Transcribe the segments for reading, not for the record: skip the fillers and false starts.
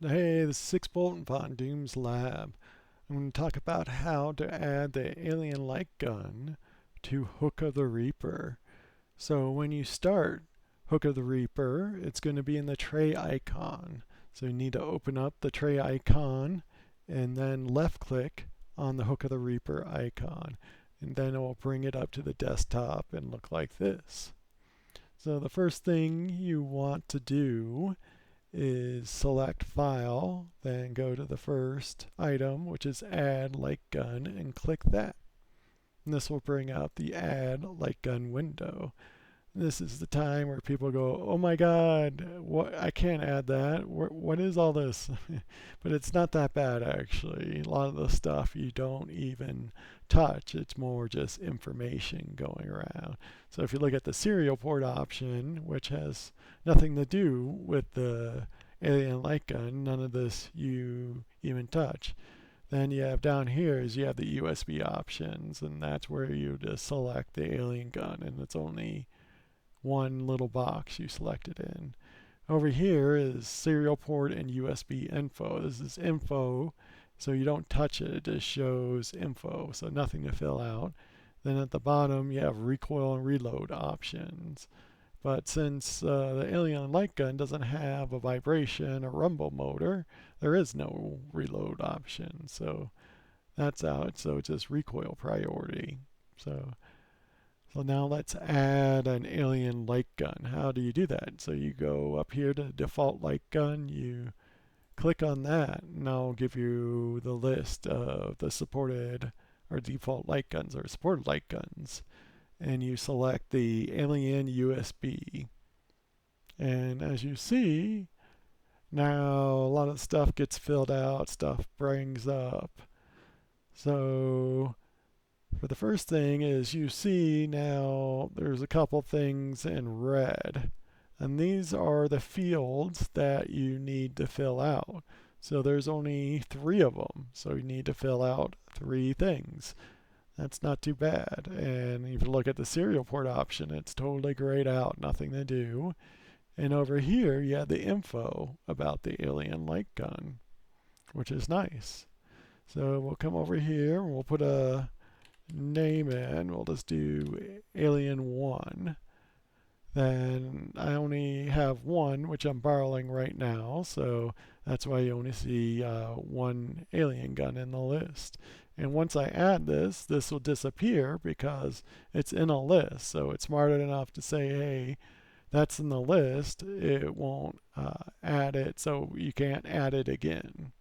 Hey, this is 6 Bolt Von Doom's Lab. I'm going to talk about how to add the alien light gun to Hook of the Reaper. So when you start Hook of the Reaper, it's going to be in the tray icon. So you need to open up the tray icon and then left click on the Hook of the Reaper icon. And then it will bring it up to the desktop and look like this. So the first thing you want to do is select File, then go to the first item, which is Add Light Gun, and click that. And this will bring out the Add Light Gun window. This is the time where people go, oh my god, what, I can't add that. What is all this? But it's not that bad, actually. A lot of the stuff you don't even touch. It's more just information going around. So if you look at the serial port option, which has nothing to do with the alien light gun, none of this you even touch. Then you have down here is you have the USB options, and that's where you just select the alien gun, and it's only one little box you selected in. Over here is serial port and USB info. This is info, so you don't touch it, it just shows info, so nothing to fill out. Then at the bottom you have recoil and reload options. But since the alien light gun doesn't have a vibration or rumble motor, there is no reload option. So that's out, so it's just recoil priority. So now let's add an alien light gun. How do you do that? So you go up here to default light gun, you click on that, and I'll give you the list of the supported or default light guns or supported light guns. And you select the alien USB. And as you see, now a lot of stuff gets filled out, stuff brings up. So for the first thing is you see now there's a couple things in red, and these are the fields that you need to fill out. So there's only 3 of them, so you need to fill out 3 things. That's not too bad. And if you look at the serial port option, it's totally grayed out, nothing to do. And over here you have the info about the alien light gun, which is nice. So we'll come over here and we'll put a name in. We'll just do alien 1. Then I only have 1, which I'm borrowing right now, so that's why you only see 1 alien gun in the list. And once I add this, this will disappear because it's in a list. So it's smart enough to say, hey, that's in the list. It won't add it, so you can't add it again.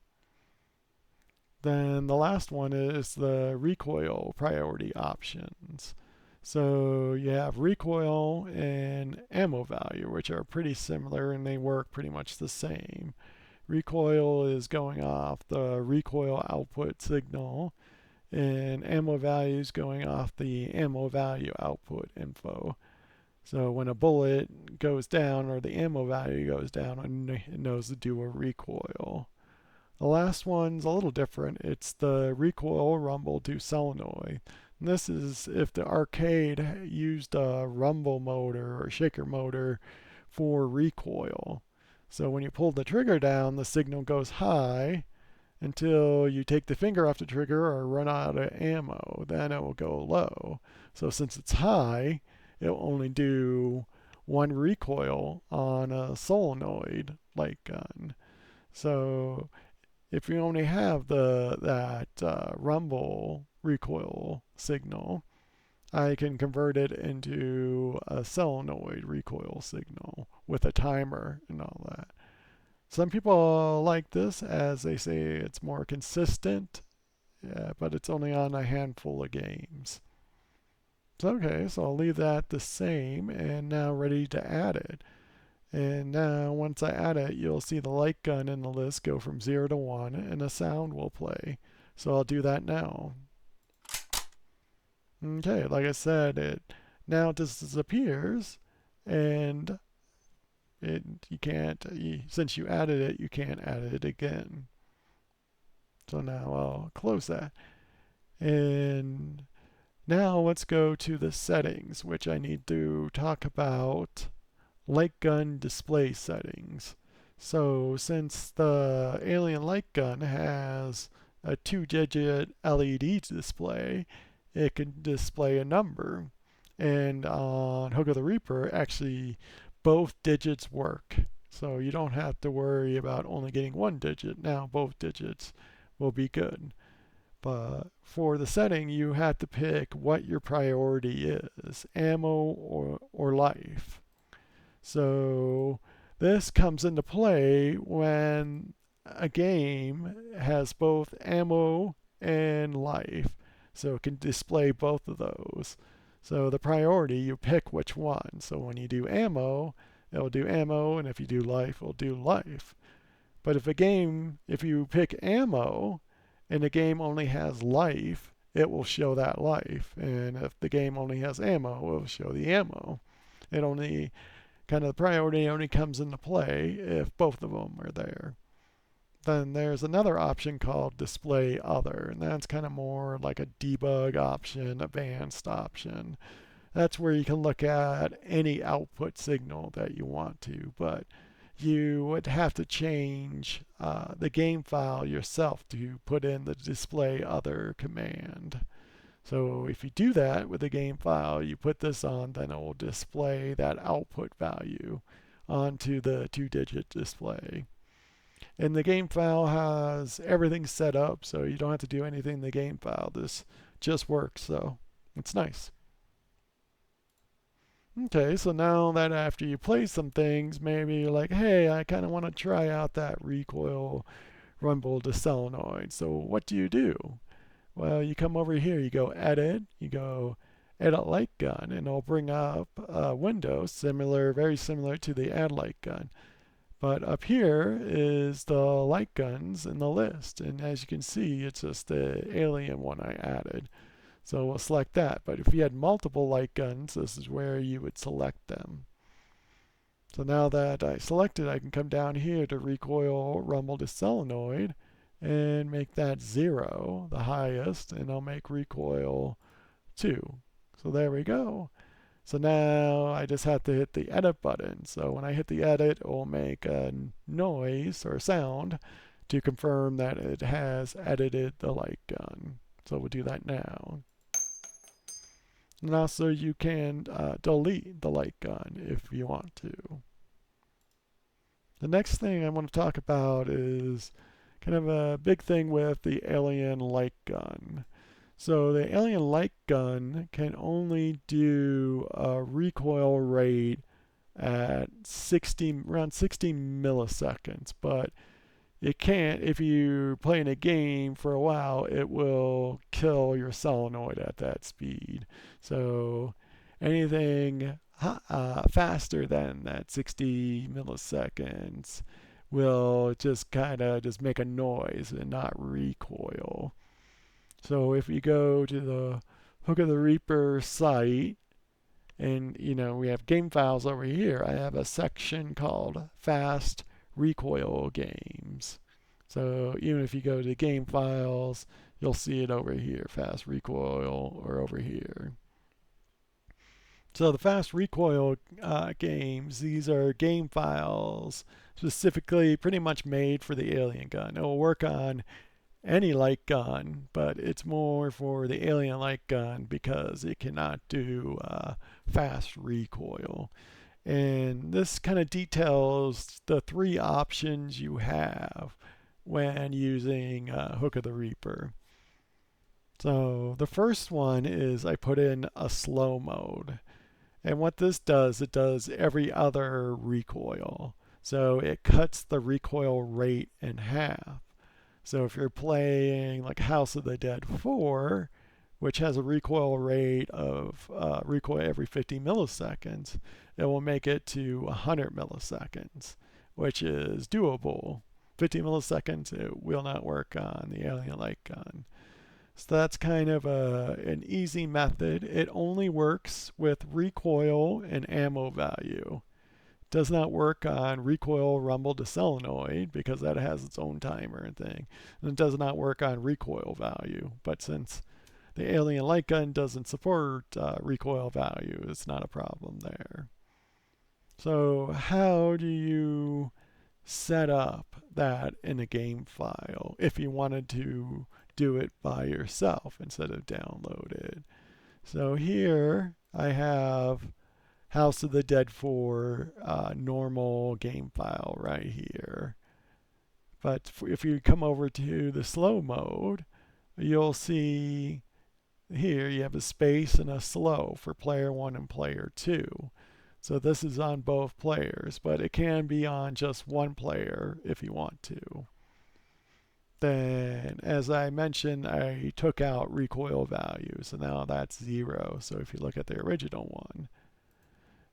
Then the last one is the recoil priority options. So you have recoil and ammo value, which are pretty similar and they work pretty much the same. Recoil is going off the recoil output signal, and ammo value is going off the ammo value output info. So when a bullet goes down or the ammo value goes down, it knows to do a recoil. The last one's a little different. It's the recoil rumble to solenoid. And this is if the arcade used a rumble motor or shaker motor for recoil. So when you pull the trigger down, the signal goes high until you take the finger off the trigger or run out of ammo. Then it will go low. So since it's high, it will only do 1 recoil on a solenoid light gun. So if you only have that rumble recoil signal, I can convert it into a solenoid recoil signal with a timer and all that. Some people like this as they say it's more consistent, yeah, but it's only on a handful of games. So okay, so I'll leave that the same and now ready to add it. And now once I add it, you'll see the light gun in the list go from 0 to 1 and a sound will play. So I'll do that now. Okay, like I said, it now disappears, and you can't, since you added it, you can't add it again. So now I'll close that. And now let's go to the settings, which I need to talk about light gun display settings. So since the alien light gun has a 2-digit LED display, it can display a number. And on Hook of the Reaper, actually both digits work. So you don't have to worry about only getting one digit. Now both digits will be good. But for the setting, you have to pick what your priority is, ammo or life. So this comes into play when a game has both ammo and life. So it can display both of those. So the priority, you pick which one. So when you do ammo, it'll do ammo, and if you do life, it'll do life. But if you pick ammo and the game only has life, it will show that life. And if the game only has ammo, it will show the ammo. It only kind of the priority only comes into play if both of them are there. Then there's another option called display other, and that's kind of more like a debug option, advanced option. That's where you can look at any output signal that you want to, but you would have to change the game file yourself to put in the display other command. So if you do that with a game file, you put this on, then it will display that output value onto the 2-digit display. And the game file has everything set up, so you don't have to do anything in the game file. This just works, so it's nice. Okay, so now that after you play some things, maybe you're like, hey, I kind of want to try out that recoil rumble to solenoid. So what do? Well, you come over here, you go edit, you go edit light gun, and it'll bring up a window similar, very similar to the add light gun. But up here is the light guns in the list, and as you can see, it's just the alien one I added. So we'll select that. But if you had multiple light guns, this is where you would select them. So now that I selected, I can come down here to recoil rumble to solenoid and make that 0, the highest, and I'll make recoil 2. So there we go. So now I just have to hit the edit button. So when I hit the edit, it will make a noise or sound to confirm that it has edited the light gun. So we'll do that now. And also you can delete the light gun if you want to. The next thing I want to talk about is kind of a big thing with the alien light gun. So the alien light gun can only do a recoil rate at around 60 milliseconds, but it can't, if you're playing a game for a while, it will kill your solenoid at that speed. So anything faster than that 60 milliseconds will just kind of just make a noise and not recoil. So if you go to the Hook of the Reaper site, and we have game files over here, I have a section called Fast Recoil Games. So even if you go to game files, you'll see it over here, Fast Recoil, or over here. So the Fast Recoil games, these are game files specifically pretty much made for the alien gun. It will work on any light gun, but it's more for the alien light gun because it cannot do fast recoil. And this kind of details the 3 options you have when using Hook of the Reaper. So the first one is I put in a slow mode. And what this does, it does every other recoil. So it cuts the recoil rate in half. So if you're playing like House of the Dead 4, which has a recoil rate of recoil every 50 milliseconds, it will make it to 100 milliseconds, which is doable. 50 milliseconds, it will not work on the alien light gun. So that's kind of an easy method. It only works with recoil and ammo value. Does not work on recoil rumble to solenoid because that has its own timer and thing. And it does not work on recoil value. But since the alien light gun doesn't support recoil value, it's not a problem there. So how do you set up that in a game file if you wanted to do it by yourself instead of download it. So here I have House of the Dead 4 normal game file right here. But if you come over to the slow mode, you'll see here you have a space and a slow for player 1 and player 2. So this is on both players, but it can be on just one player if you want to. Then, as I mentioned, I took out recoil values, so now that's 0. So if you look at the original one,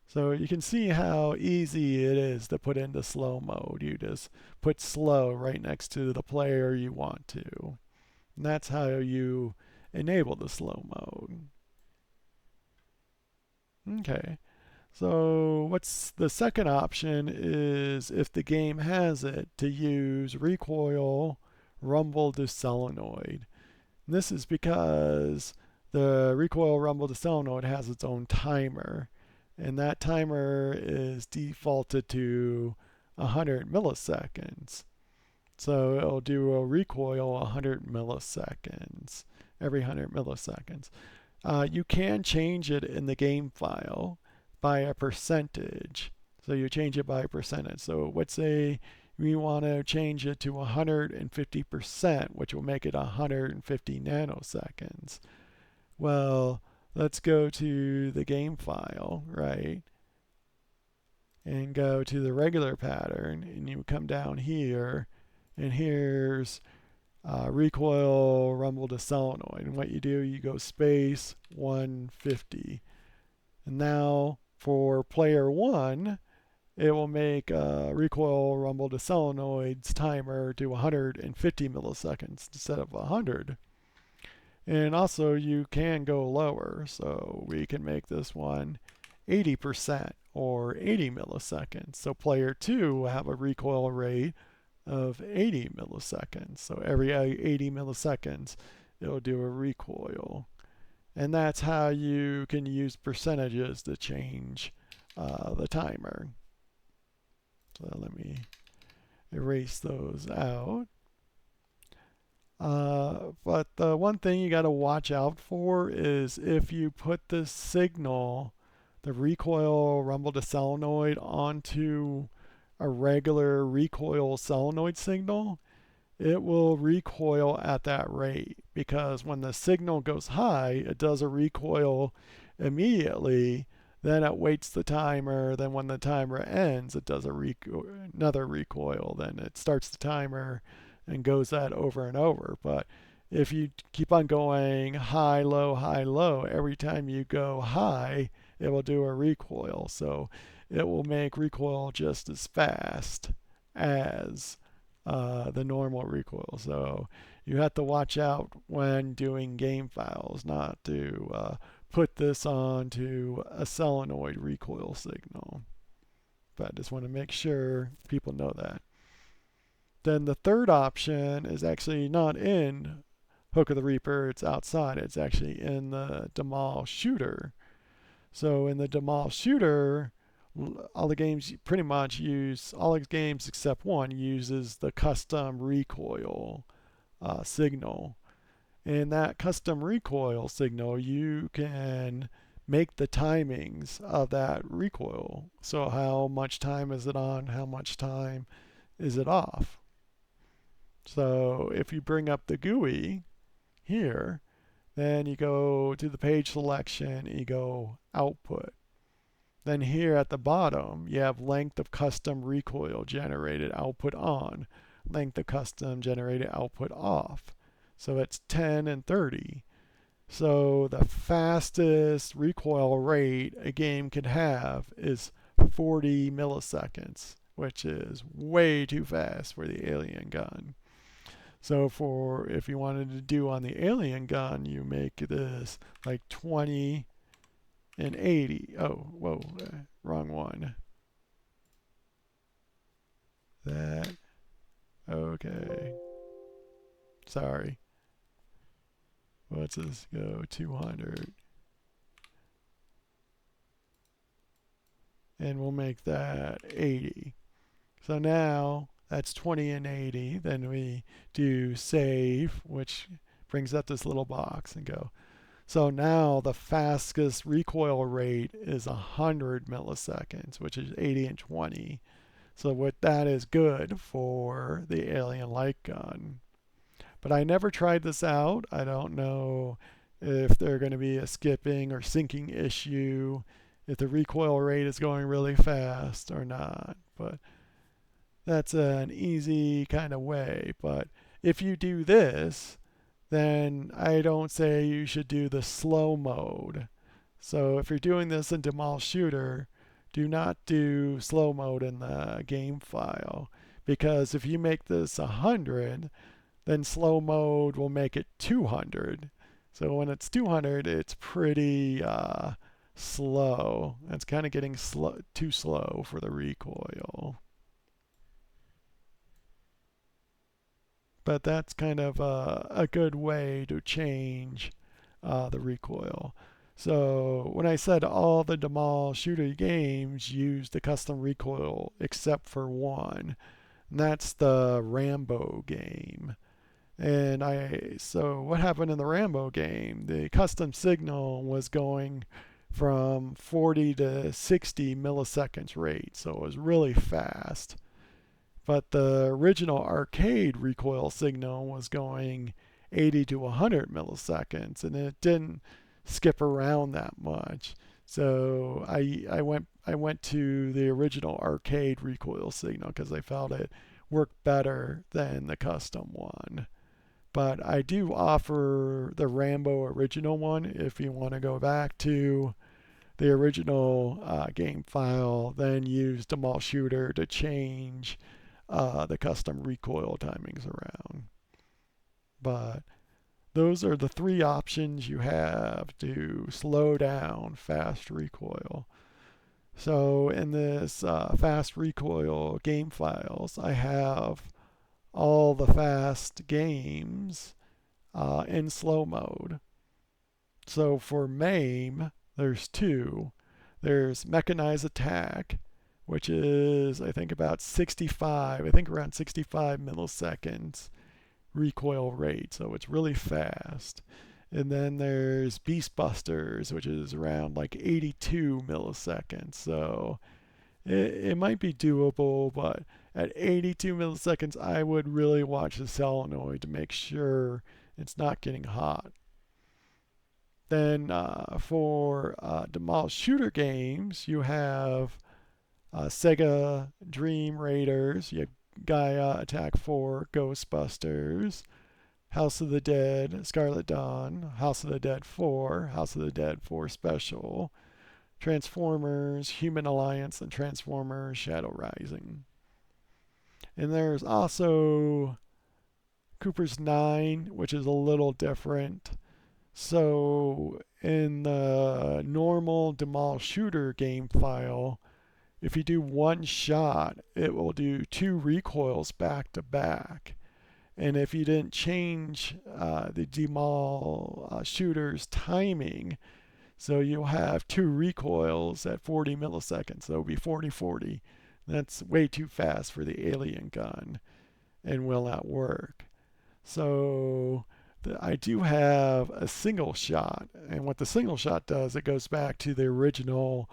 so you can see how easy it is to put into slow mode. You just put slow right next to the player you want to. And that's how you enable the slow mode. Okay. So what's the second option is if the game has it to use recoil rumble to solenoid. And this is because the recoil rumble to solenoid has its own timer, and that timer is defaulted to 100 milliseconds. So it'll do a recoil 100 milliseconds, every 100 milliseconds. You can change it in the game file by a percentage. So you change it by a percentage. So let's say we want to change it to 150%, which will make it 150 nanoseconds. Well, let's go to the game file, right? And go to the regular pattern, and you come down here, and here's recoil rumble to solenoid. And what you do, you go space 150. And now for player 1, it will make recoil rumble to solenoid's timer do 150 milliseconds instead of 100. And also you can go lower, so we can make this one 80% or 80 milliseconds. So player 2 will have a recoil rate of 80 milliseconds. So every 80 milliseconds, it'll do a recoil. And that's how you can use percentages to change the timer. So let me erase those out. But the one thing you got to watch out for is if you put the signal, the recoil rumble to solenoid, onto a regular recoil solenoid signal, it will recoil at that rate, because when the signal goes high, it does a recoil immediately. Then it waits the timer. Then when the timer ends, it does another recoil. Then it starts the timer and goes that over and over. But if you keep on going high, low, every time you go high, it will do a recoil. So it will make recoil just as fast as the normal recoil. So you have to watch out when doing game files not to put this onto a solenoid recoil signal. But I just want to make sure people know that. Then the third option is actually not in Hook of the Reaper, it's outside. It's actually in the Demol shooter. So in the Demol shooter, all the games pretty much use, all the games except one uses the custom recoil signal. In that custom recoil signal, you can make the timings of that recoil. So how much time is it on? How much time is it off? So if you bring up the GUI here, then you go to the page selection and you go output. Then here at the bottom, you have length of custom recoil generated output on, length of custom generated output off. So it's 10 and 30. So the fastest recoil rate a game could have is 40 milliseconds, which is way too fast for the alien gun. So for if you wanted to do on the alien gun, you make this like 20 and 80. Oh, whoa, wrong one. That, okay. Sorry. Let's just go 200. And we'll make that 80. So now that's 20 and 80. Then we do save, which brings up this little box and go. So now the fastest recoil rate is 100 milliseconds, which is 80 and 20. So what that is good for the alien light gun. But I never tried this out. I don't know if there's going to be a skipping or sinking issue, if the recoil rate is going really fast or not. But that's an easy kind of way. But if you do this, then I don't say you should do the slow mode. So if you're doing this in Demolish Shooter, do not do slow mode in the game file, because if you make this 100, then slow mode will make it 200. So when it's 200, it's pretty slow. It's kind of getting too slow for the recoil. But that's kind of a good way to change the recoil. So when I said all the Demolish Shooter games use the custom recoil except for one, and that's the Rambo game. So what happened in the Rambo game? The custom signal was going from 40 to 60 milliseconds rate, so it was really fast. But the original arcade recoil signal was going 80 to 100 milliseconds, and it didn't skip around that much. So I went to the original arcade recoil signal because I felt it worked better than the custom one. But I do offer the Rambo original one if you want to go back to the original game file, then use Demolish Shooter to change the custom recoil timings around. But those are the three options you have to slow down fast recoil. So in this fast recoil game files, I have all the fast games in slow mode. So for MAME, there's two. There's Mechanized Attack, which is, I think, about 65, I think around 65 milliseconds recoil rate. So it's really fast. And then there's Beast Busters, which is around like 82 milliseconds. So it might be doable, but at 82 milliseconds, I would really watch the solenoid to make sure it's not getting hot. Then for Demolish Shooter games, you have Sega Dream Raiders, you have Gaia Attack 4, Ghostbusters, House of the Dead, Scarlet Dawn, House of the Dead 4, House of the Dead 4 Special, Transformers, Human Alliance, and Transformers Shadow Rising. And there's also Cooper's 9, which is a little different. So in the normal Demolish Shooter game file, if you do one shot, it will do two recoils back to back. And if you didn't change the Demolish Shooter's timing, so you'll have two recoils at 40 milliseconds. So it'll be 40-40. That's way too fast for the alien gun and will not work. So I do have a single shot. And what the single shot does, it goes back to the original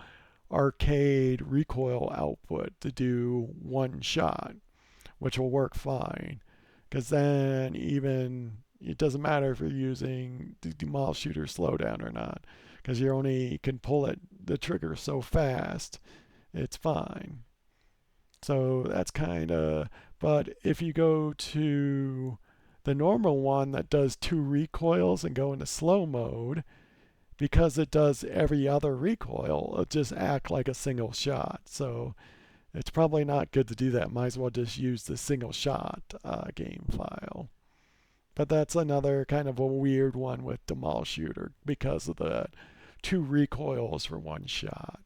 arcade recoil output to do one shot, which will work fine. Because then even it doesn't matter if you're using the Demolish Shooter slowdown or not, because you only can pull the trigger so fast, it's fine. So that's kind of, but if you go to the normal one that does two recoils and go into slow mode, because it does every other recoil, it'll just act like a single shot. So it's probably not good to do that. Might as well just use the single shot game file. But that's another kind of a weird one with Demolish Shooter because of the two recoils for one shot.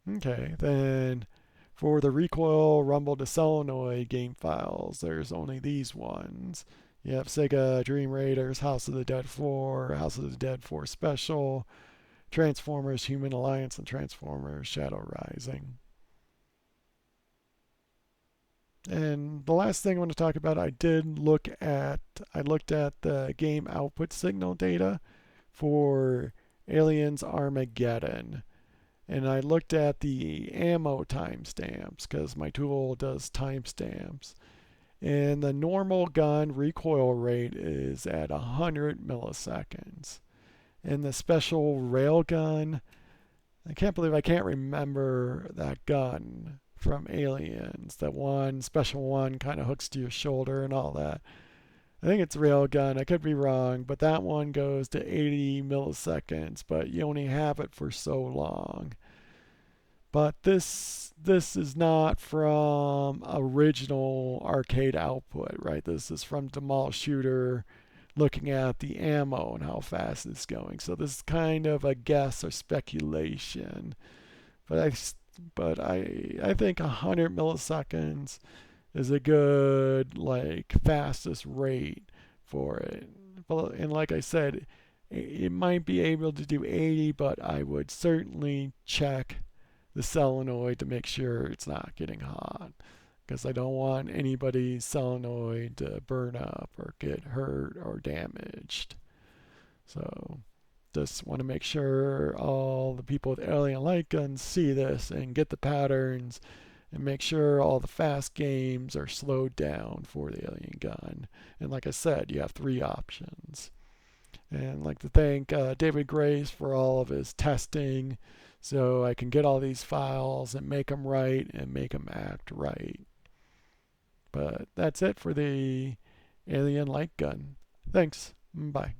Okay, then for the recoil rumble to solenoid game files, there's only these ones. You have Sega Dream Raiders, House of the Dead 4, House of the Dead 4 Special, Transformers Human Alliance, and Transformers Shadow Rising. And the last thing I want to talk about, I looked at the game output signal data for Aliens Armageddon. And I looked at the ammo timestamps because my tool does timestamps. And the normal gun recoil rate is at 100 milliseconds. And the special railgun, I can't believe I can't remember that gun from Aliens. That one, special one, kind of hooks to your shoulder and all that. I think it's railgun. I could be wrong, but that one goes to 80 milliseconds, but you only have it for so long. But this is not from original arcade output, right? This is from Demol Shooter looking at the ammo and how fast it's going. So this is kind of a guess or speculation. But I think 100 milliseconds is a good like fastest rate for it. And like I said, it might be able to do 80, but I would certainly check the solenoid to make sure it's not getting hot, because I don't want anybody's solenoid to burn up or get hurt or damaged. So just want to make sure all the people with alien light guns see this and get the patterns, and make sure all the fast games are slowed down for the alien gun. And like I said, you have three options. And I'd like to thank David Grace for all of his testing, so I can get all these files and make them right and make them act right. But that's it for the alien light gun. Thanks. Bye.